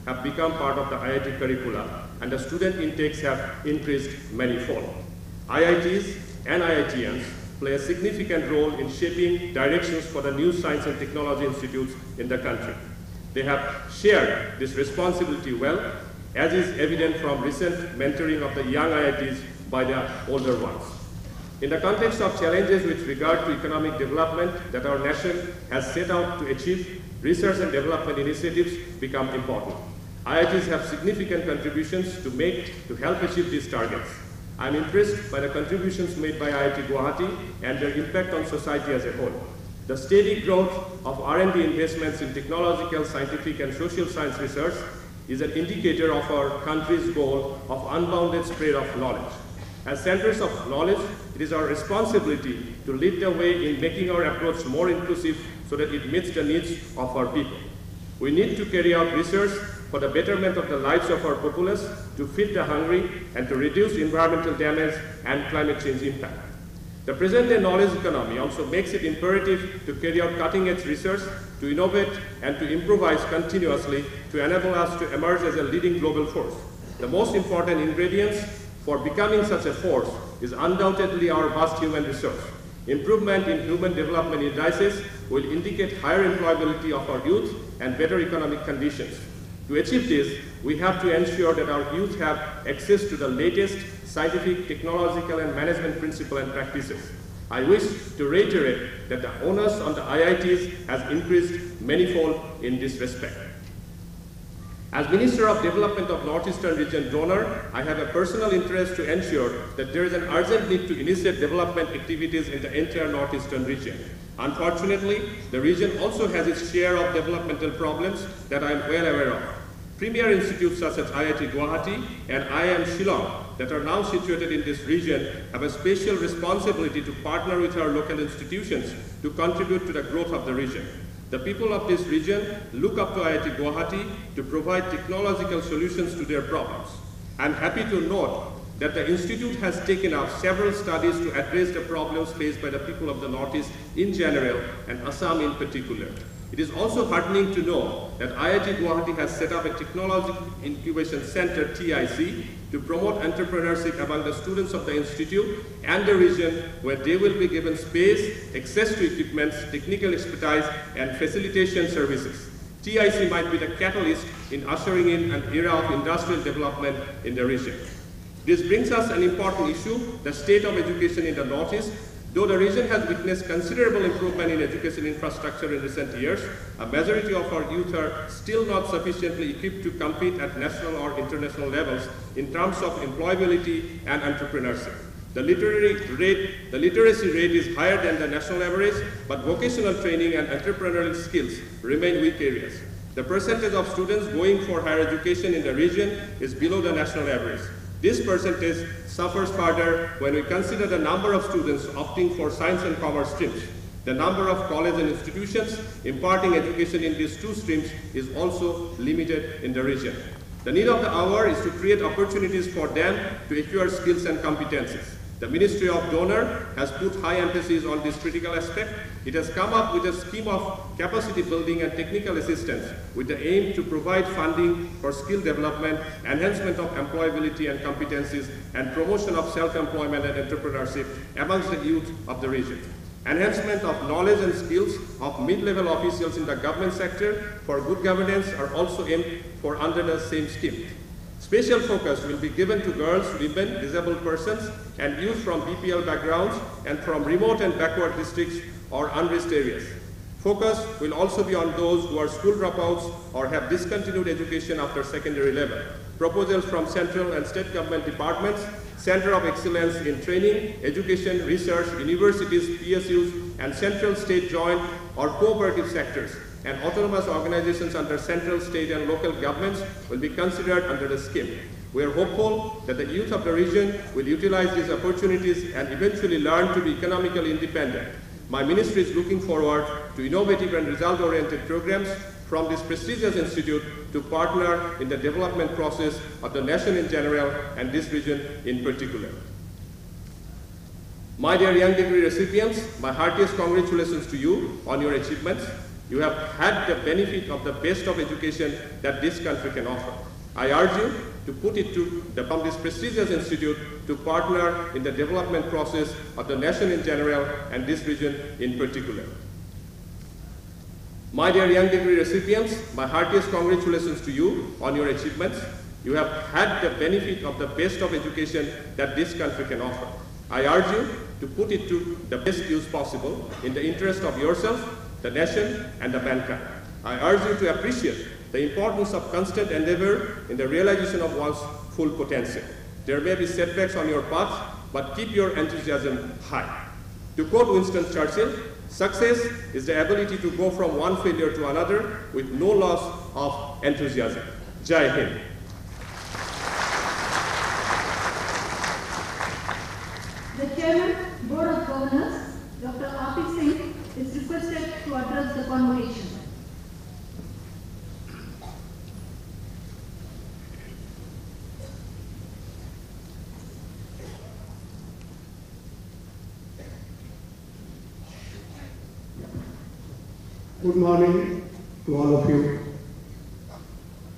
have become part of the IIT curricula, and the student intakes have increased many-fold. IITs and IITians play a significant role in shaping directions for the new science and technology institutes in the country. They have shared this responsibility well, as is evident from recent mentoring of the young IITs by the older ones. In the context of challenges with regard to economic development that our nation has set out to achieve, research and development initiatives become important. IITs have significant contributions to make to help achieve these targets. I am impressed by the contributions made by IIT Guwahati and their impact on society as a whole. The steady growth of R&D investments in technological, scientific, and social science research is an indicator of our country's goal of unbounded spread of knowledge. As centers of knowledge, it is our responsibility to lead the way in making our approach more inclusive so that it meets the needs of our people. We need to carry out research for the betterment of the lives of our populace, to feed the hungry, and to reduce environmental damage and climate change impact. The present-day knowledge economy also makes it imperative to carry out cutting-edge research, to innovate, and to improvise continuously to enable us to emerge as a leading global force. The most important ingredients for becoming such a force is undoubtedly our vast human resource. Improvement in human development indices will indicate higher employability of our youth and better economic conditions. To achieve this, we have to ensure that our youth have access to the latest scientific, technological, and management principles and practices. I wish to reiterate that the onus on the IITs has increased manifold in this respect. As Minister of Development of Northeastern Region donor, I have a personal interest to ensure that there is an urgent need to initiate development activities in the entire Northeastern region. Unfortunately, the region also has its share of developmental problems that I am well aware of. Premier institutes such as IIT Guwahati and IIM Shillong that are now situated in this region have a special responsibility to partner with our local institutions to contribute to the growth of the region. The people of this region look up to IIT Guwahati to provide technological solutions to their problems. I am happy to note that the institute has taken up several studies to address the problems faced by the people of the Northeast in general and Assam in particular. It is also heartening to know that IIT Guwahati has set up a Technology Incubation Center, TIC, to promote entrepreneurship among the students of the institute and the region, where they will be given space, access to equipment, technical expertise, and facilitation services. TIC might be the catalyst in ushering in an era of industrial development in the region. This brings us an important issue, the state of education in the Northeast. Though the region has witnessed considerable improvement in education infrastructure in recent years, a majority of our youth are still not sufficiently equipped to compete at national or international levels in terms of employability and entrepreneurship. The literacy rate is higher than the national average, but vocational training and entrepreneurial skills remain weak areas. The percentage of students going for higher education in the region is below the national average. This percentage suffers further when we consider the number of students opting for science and commerce streams. The number of colleges and institutions imparting education in these two streams is also limited in the region. The need of the hour is to create opportunities for them to acquire skills and competencies. The Ministry of Donor has put high emphasis on this critical aspect. It has come up with a scheme of capacity building and technical assistance with the aim to provide funding for skill development, enhancement of employability and competencies, and promotion of self-employment and entrepreneurship amongst the youth of the region. Enhancement of knowledge and skills of mid-level officials in the government sector for good governance are also aimed for under the same scheme. Special focus will be given to girls, women, disabled persons, and youth from BPL backgrounds and from remote and backward districts or unreached areas. Focus will also be on those who are school dropouts or have discontinued education after secondary level. Proposals from central and state government departments, Center of Excellence in Training, Education, Research, universities, PSUs, and central state joint or cooperative sectors, and autonomous organizations under central, state, and local governments will be considered under the scheme. We are hopeful that the youth of the region will utilize these opportunities and eventually learn to be economically independent. My ministry is looking forward to innovative and result-oriented programs from this prestigious institute to partner in the development process of the nation in general and this region in particular. My dear young degree recipients, my heartiest congratulations to you on your achievements. You have had the benefit of the best of education that this country can offer. I urge you to put it to from this prestigious institute to partner in the development process of the nation in general and this region in particular. My dear young degree recipients, my heartiest congratulations to you on your achievements. You have had the benefit of the best of education that this country can offer. I urge you to put it to the best use possible in the interest of yourself, the nation, and the mankind. I urge you to appreciate the importance of constant endeavor in the realization of one's full potential. There may be setbacks on your path, but keep your enthusiasm high. To quote Winston Churchill, success is the ability to go from one failure to another with no loss of enthusiasm. Jai Hind. The Chairman, Board of Governors, Dr. R.P. Singh, is requested to address the convocation. Good morning to all of you.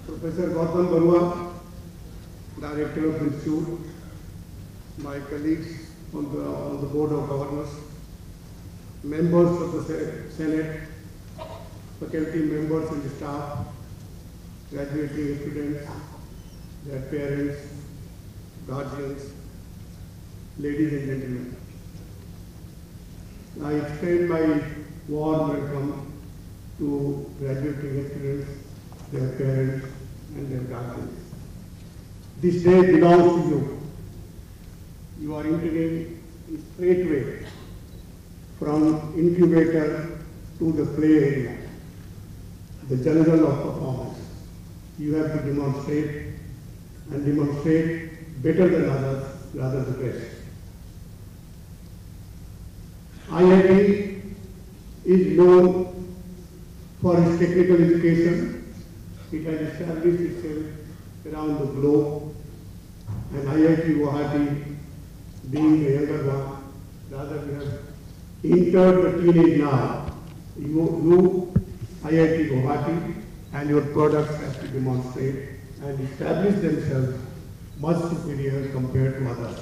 Professor Gautam Barua, Director of the Institute, my colleagues on the Board of Governors, members of the Senate, faculty members and staff, graduating students, their parents, guardians, ladies and gentlemen. I extend my warm welcome to graduating students, their parents, and their guardians. This day belongs to you. You are entering straightway from incubator to the play area, the jungle of performance. You have to demonstrate and demonstrate better than others, rather the best. IIT is known for its technical education. It has established itself around the globe, and IIT Guwahati, being the younger one, rather we have entered the teenage now. You IIT Guwahati, and your products have to demonstrate and establish themselves much superior compared to others.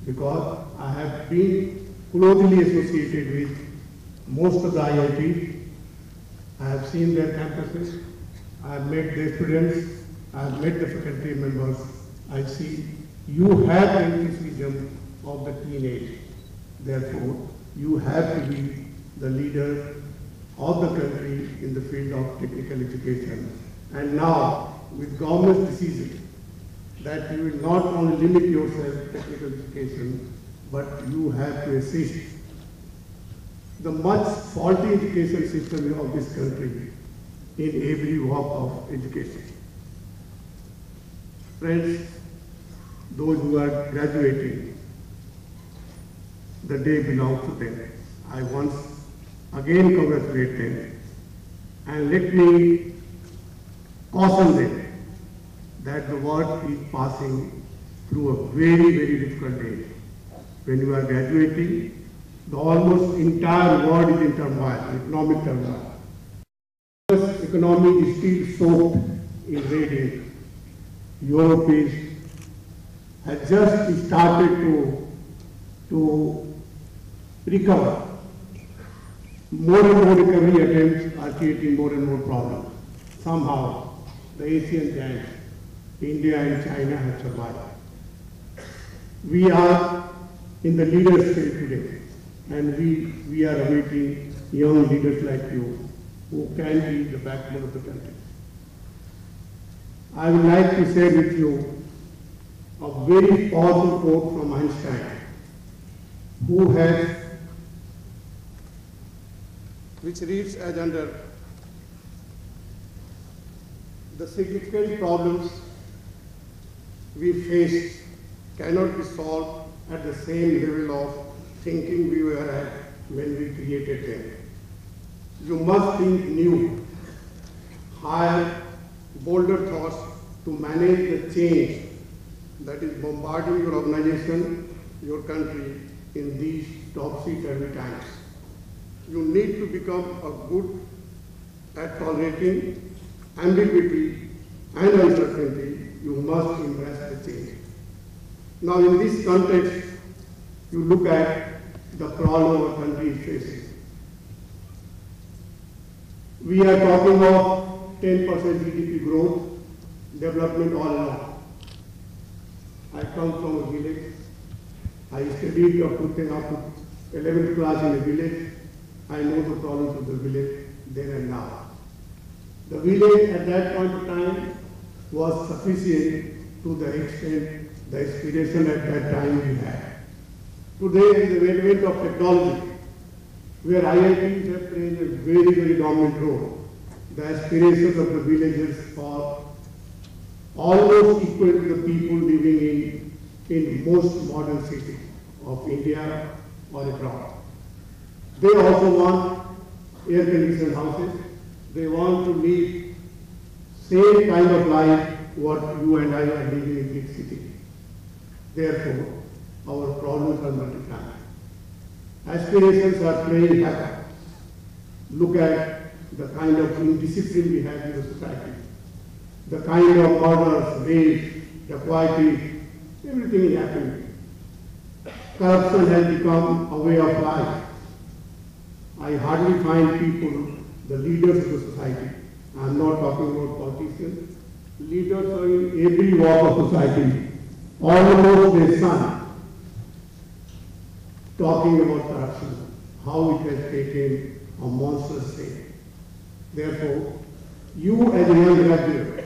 Because I have been closely associated with most of the IITs. I have seen their campuses, I have met their students, I have met the faculty members. I see you have the enthusiasm of the teenage. Therefore, you have to be the leader of the country in the field of technical education. And now, with government's decision that you will not only limit yourself to technical education, but you have to assist the much faulty education system of this country in every walk of education. Friends, those who are graduating, the day belongs to them. I once again congratulate them, and let me caution them that the world is passing through a very, very difficult day. When you are graduating, the almost entire world is in turmoil, economic turmoil. The economy is still soaked in radiance. Europe has just started to recover. More and more recovery attempts are creating more and more problems. Somehow, the Asian giants, India and China, have survived. We are in the leader's stage today. And we are awaiting young leaders like you who can be the backbone of the country. I would like to share with you a very powerful quote from Einstein, which reads as under: the significant problems we face cannot be solved at the same level of thinking we were at when we created them. You must think new, higher, bolder thoughts to manage the change that is bombarding your organization, your country in these topsy-turvy times. You need to become a good at tolerating ambiguity and uncertainty, you must embrace the change. Now, in this context, you look at the problem our country is facing. We are talking of 10% GDP growth, development all along. I come from a village. I studied up to 11th class in a village. I know the problems of the village then and now. The village at that point of time was sufficient to the extent the aspiration at that time we had. Today, in the advent of technology, where IITs have played a very, very dominant role, the aspirations of the villagers are almost equal to the people living in most modern cities of India or abroad. They also want air-conditioned houses. They want to live same kind of life what you and I are living in big city. Therefore, our problems are multiplying. Aspirations are playing havoc. Look at the kind of indiscipline we have in the society. The kind of murders, rapes, dacoity, everything is happening. Corruption has become a way of life. I hardly find people, the leaders of the society, I am not talking about politicians, leaders are in every walk of society, almost their son, talking about corruption, how it has taken a monstrous shape. Therefore, you as a young graduate,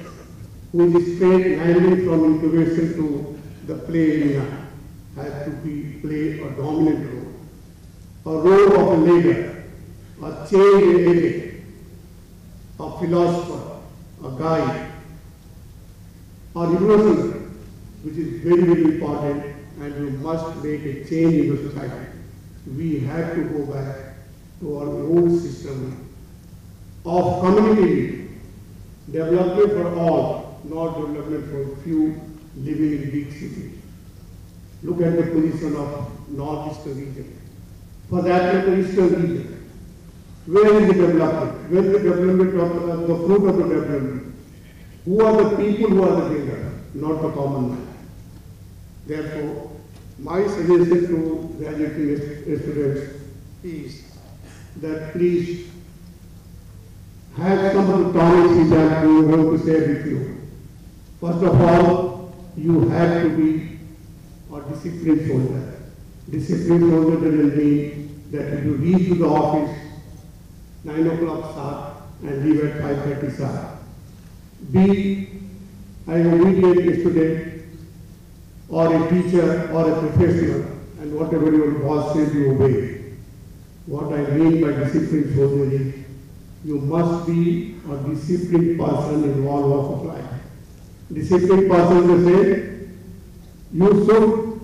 who is straight landing from incubation to the play arena, has to play a dominant role. A role of a leader, a change agent, a philosopher, a guide, a revolutionary, which is very, very important, and we must make a change in the society. We have to go back to our old system of community development for all, not development for few living in big cities. Look at the position of Northeastern region. For that Eastern region, where is the development? Where is the development of the fruit of the development? Who are the people who are the gainers, not the common man? Therefore, my suggestion to graduating students is that please have some of the topics which I am going to share with you. First of all, you have to be a disciplined soldier. Disciplined soldier doesn't mean that you reach to the office 9 o'clock sharp and leave at 5:30 sharp. Be an obedient student or a teacher or a professional, and whatever your boss says you obey. What I mean by disciplined soldier is you must be a disciplined person in all walks of life. Disciplined person will say you should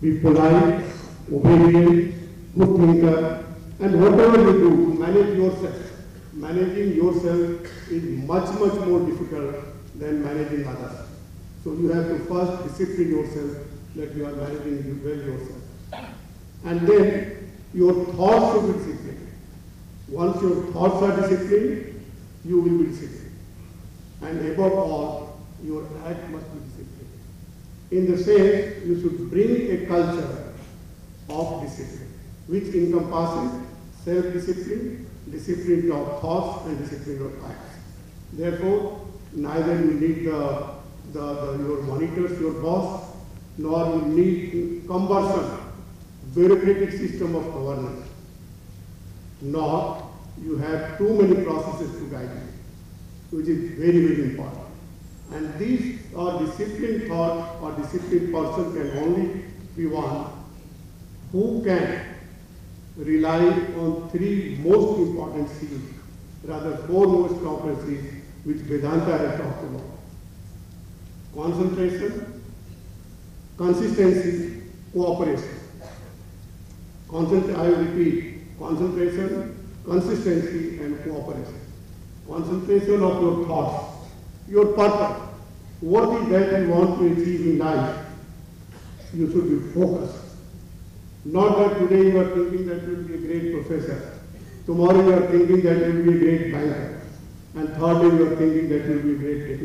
be polite, obedient, good thinker, and whatever you do to manage yourself. Managing yourself is much, much more difficult than managing others. So you have to first discipline yourself that you are managing well yourself. And then your thoughts should be disciplined. Once your thoughts are disciplined, you will be disciplined. And above all, your act must be disciplined. In the same, you should bring a culture of discipline, which encompasses self-discipline, discipline of thoughts, and discipline of acts. Therefore, neither you need your monitors, your boss, nor you need cumbersome bureaucratic system of governance, nor you have too many processes to guide you, which is very, very important. And these are disciplined thought or disciplined person can only be one who can rely on three most important C's, rather four most competencies which Vedanta has talked about. Concentration, consistency, cooperation. I repeat, concentration, consistency, and cooperation. Concentration of your thoughts, your purpose. What is that you want to achieve in life? You should be focused. Not that today you are thinking that you will be a great professor. tomorrow you are thinking that you will be a great banker, and third day you are thinking that you will be a great technocrat.